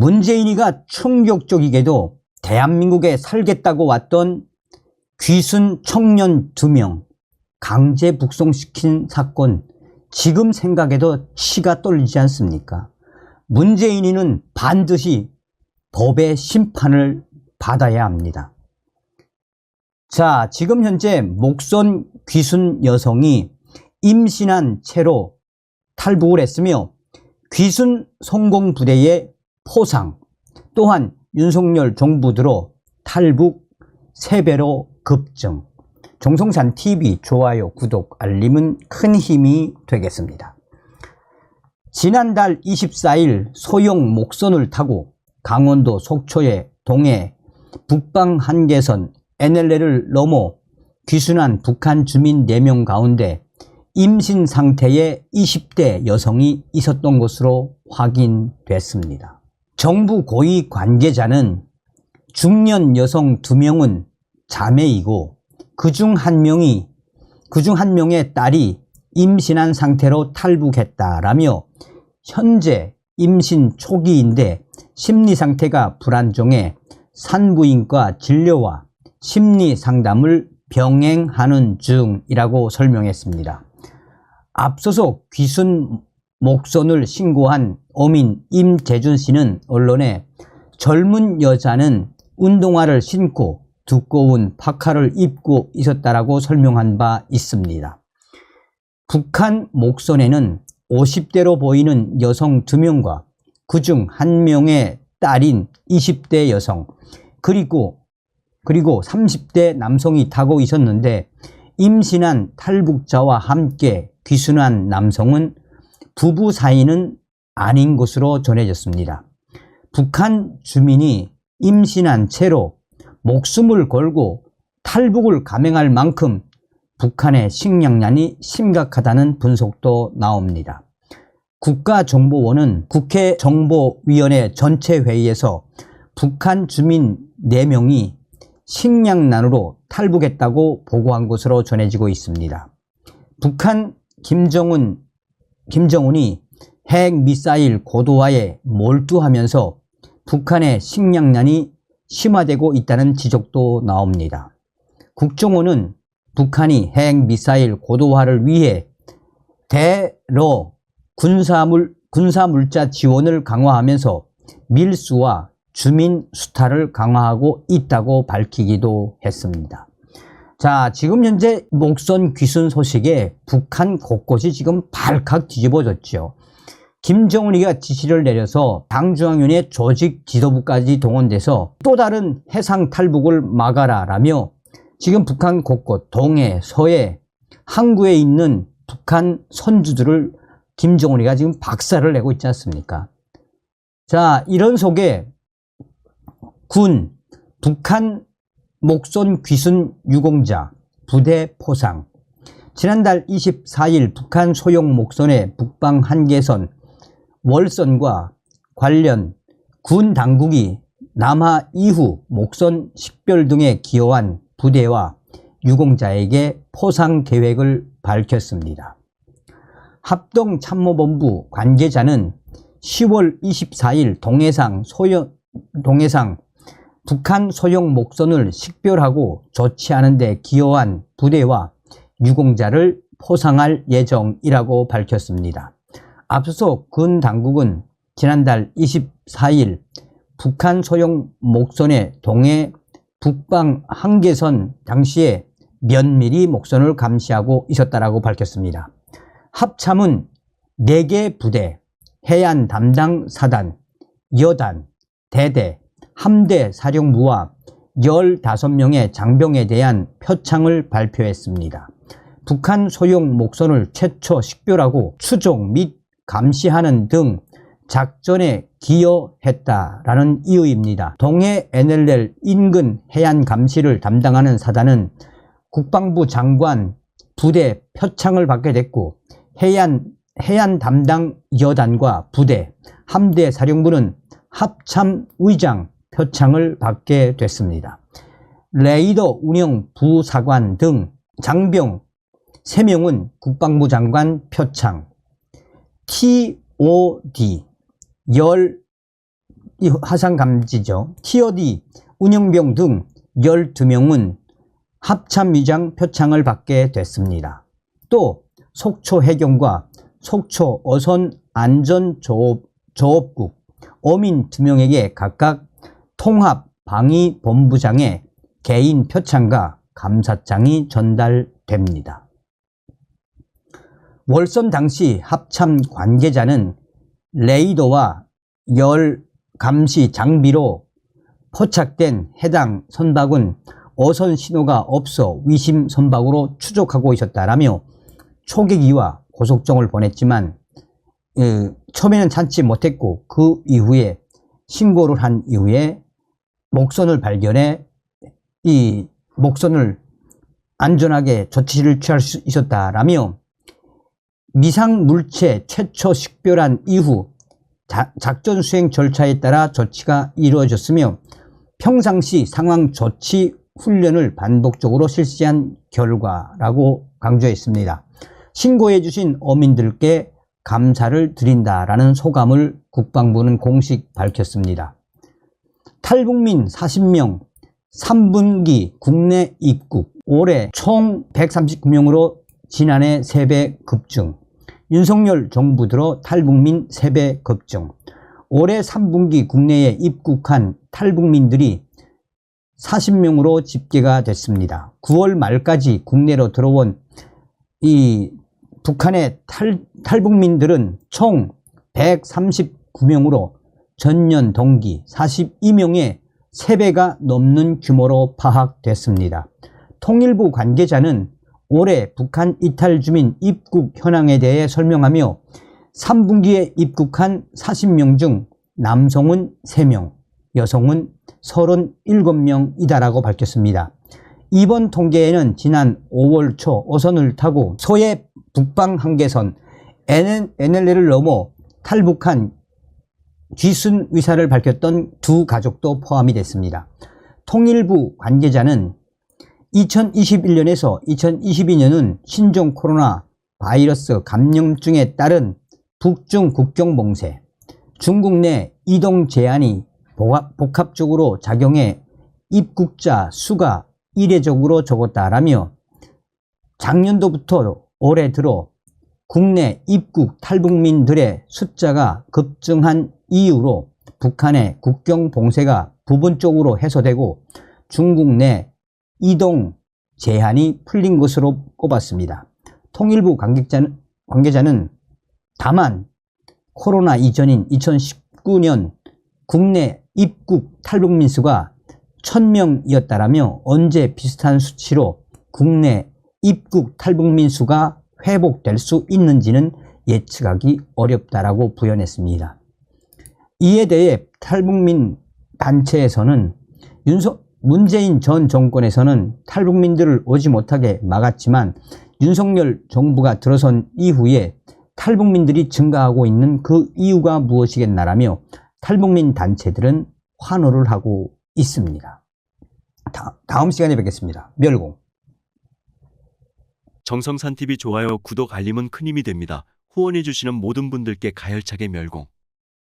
문재인이가 충격적이게도 대한민국에 살겠다고 왔던 귀순 청년 2명 강제 북송시킨 사건, 지금 생각해도 치가 떨리지 않습니까? 문재인이는 반드시 법의 심판을 받아야 합니다. 자, 지금 현재 목선 귀순 여성이 임신한 채로 탈북을 했으며 귀순 성공부대의 포상, 또한 윤석열 정부 들어 탈북 3배로 급증. 정성산TV 좋아요, 구독, 알림은 큰 힘이 되겠습니다. 지난달 24일 소형 목선을 타고 강원도 속초의 동해 북방 한계선 NLL을 넘어 귀순한 북한 주민 4명 가운데 임신 상태의 20대 여성이 있었던 것으로 확인됐습니다. 정부 고위 관계자는 중년 여성 2명은 자매이고 그중 한 명의 딸이 임신한 상태로 탈북했다라며 현재 임신 초기인데 심리 상태가 불안정해 산부인과 진료와 심리 상담을 병행하는 중이라고 설명했습니다. 앞서서 귀순 목선을 신고한 어민 임재준 씨는 언론에 젊은 여자는 운동화를 신고 두꺼운 파카를 입고 있었다라고 설명한 바 있습니다. 북한 목선에는 50대로 보이는 여성 2명과 그중 1명의 딸인 20대 여성 그리고 30대 남성이 타고 있었는데 임신한 탈북자와 함께 귀순한 남성은 부부 사이는 아닌 것으로 전해졌습니다. 북한 주민이 임신한 채로 목숨을 걸고 탈북을 감행할 만큼 북한의 식량난이 심각하다는 분석도 나옵니다. 국가정보원은 국회 정보위원회 전체 회의에서 북한 주민 4명이 식량난으로 탈북했다고 보고한 것으로 전해지고 있습니다. 북한 김정은이 핵미사일 고도화에 몰두하면서 북한의 식량난이 심화되고 있다는 지적도 나옵니다. 국정원은 북한이 핵미사일 고도화를 위해 대러 군사물자 지원을 강화하면서 밀수와 주민 수탈을 강화하고 있다고 밝히기도 했습니다. 자, 지금 현재 목선 귀순 소식에 북한 곳곳이 지금 발칵 뒤집어졌죠. 김정은이가 지시를 내려서 당중앙위원회 조직 지도부까지 동원돼서 또 다른 해상 탈북을 막아라라며 지금 북한 곳곳 동해, 서해, 항구에 있는 북한 선주들을 김정은이가 지금 박살을 내고 있지 않습니까? 자, 이런 속에 북한 목선 귀순 유공자 부대 포상. 지난달 24일 북한 소형 목선의 북방 한계선 월선과 관련 군 당국이 남하 이후 목선 식별 등에 기여한 부대와 유공자에게 포상 계획을 밝혔습니다. 합동참모본부 관계자는 10월 24일 동해상 북한 소형 목선을 식별하고 조치하는 데 기여한 부대와 유공자를 포상할 예정이라고 밝혔습니다. 앞서서 군 당국은 지난달 24일 북한 소형 목선의 동해 북방 한계선 당시에 면밀히 목선을 감시하고 있었다라고 밝혔습니다. 합참은 4개 부대, 해안 담당 사단, 여단, 대대, 함대 사령부와 15명의 장병에 대한 표창을 발표했습니다. 북한 소형 목선을 최초 식별하고 추종 및 감시하는 등 작전에 기여했다라는 이유입니다. 동해 NLL 인근 해안 감시를 담당하는 사단은 국방부 장관 부대 표창을 받게 됐고 해안 담당 여단과 부대, 함대 사령부는 합참 의장 표창을 받게 됐습니다. 레이더 운영 부사관 등 장병 3명은 국방부 장관 표창, TOD 이 화상 감지죠. TOD, 운영병 등 12명은 합참 위장 표창을 받게 됐습니다. 또 속초 해경과 속초 어선 안전조업국 어민 2명에게 각각 통합 방위 본부장의 개인 표창과 감사장이 전달됩니다. 월선 당시 합참 관계자는 레이더와 열 감시 장비로 포착된 해당 선박은 어선 신호가 없어 위심 선박으로 추적하고 있었다라며 초계기와 고속정을 보냈지만 처음에는 찾지 못했고 그 이후에 신고를 한 이후에 목선을 발견해 이 목선을 안전하게 조치를 취할 수 있었다라며 미상 물체 최초 식별한 이후 작전 수행 절차에 따라 조치가 이루어졌으며 평상시 상황 조치 훈련을 반복적으로 실시한 결과라고 강조했습니다. 신고해 주신 어민들께 감사를 드린다라는 소감을 국방부는 공식 밝혔습니다. 탈북민 40명 3분기 국내 입국 올해 총 139명으로 지난해 3배 급증. 윤석열 정부 들어 탈북민 3배 급증. 올해 3분기 국내에 입국한 탈북민들이 40명으로 집계가 됐습니다. 9월 말까지 국내로 들어온 이 북한의 탈북민들은 총 139명으로 전년 동기 42명의 3배가 넘는 규모로 파악됐습니다. 통일부 관계자는 올해 북한 이탈 주민 입국 현황에 대해 설명하며 3분기에 입국한 40명 중 남성은 3명, 여성은 37명이다라고 밝혔습니다. 이번 통계에는 지난 5월 초 어선을 타고 소해 북방 한계선 NLL을 넘어 탈북한 귀순 의사를 밝혔던 2 가족도 포함이 됐습니다. 통일부 관계자는 2021년에서 2022년은 신종 코로나 바이러스 감염증에 따른 북중 국경 봉쇄, 중국 내 이동 제한이 복합적으로 작용해 입국자 수가 이례적으로 적었다라며 작년도부터 올해 들어 국내 입국 탈북민들의 숫자가 급증한 이유로 북한의 국경 봉쇄가 부분적으로 해소되고 중국 내 이동 제한이 풀린 것으로 꼽았습니다. 통일부 관계자는 다만 코로나 이전인 2019년 국내 입국 탈북민 수가 1000명이었다라며 언제 비슷한 수치로 국내 입국 탈북민 수가 회복될 수 있는지는 예측하기 어렵다라고 부연했습니다. 이에 대해 탈북민 단체에서는 문재인 전 정권에서는 탈북민들을 오지 못하게 막았지만 윤석열 정부가 들어선 이후에 탈북민들이 증가하고 있는 그 이유가 무엇이겠나라며 탈북민 단체들은 환호를 하고 있습니다. 다음 시간에 뵙겠습니다. 멸공. 정성산TV 좋아요, 구독, 알림은 큰 힘이 됩니다. 후원해주시는 모든 분들께 가열차게 멸공.